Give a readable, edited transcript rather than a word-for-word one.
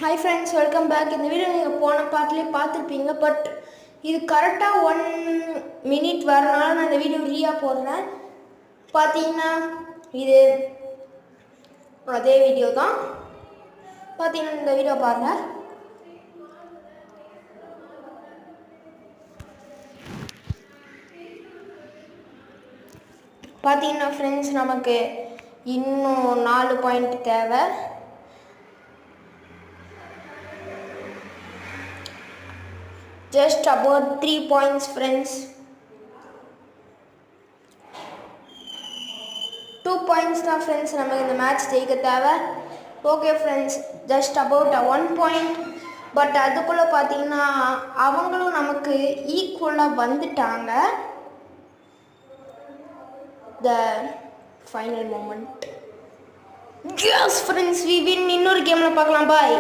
Hi friends, welcome back. இந்த video நீங்கள் போன பாட்டிலே பார்த்துருப்பீங்க. பட் இது கரெக்டாக 1 minute வரனால நான் இந்த வீடியோ ரீயாக போடுறேன். பார்த்தீங்கன்னா இது அதே வீடியோ தான். பார்த்தீங்கன்னா இந்த வீடியோ பாருங்கள். பார்த்தீங்கன்னா ஃப்ரெண்ட்ஸ், நமக்கு இன்னும் 4 பாயிண்ட் தேவை. Just about 3 points, friends. 2 points தான் friends நமக்கு இந்த மேட்ச் ஜெயிக்க தேவை. Okay friends, just about 1 point. But அதுக்குள்ளே பார்த்தீங்கன்னா அவங்களும் நமக்கு ஈக்குவலாக வந்துட்டாங்க. The final moment. Yes friends, we win. இன்னொரு கேமில் பார்க்கலாம். பாய்.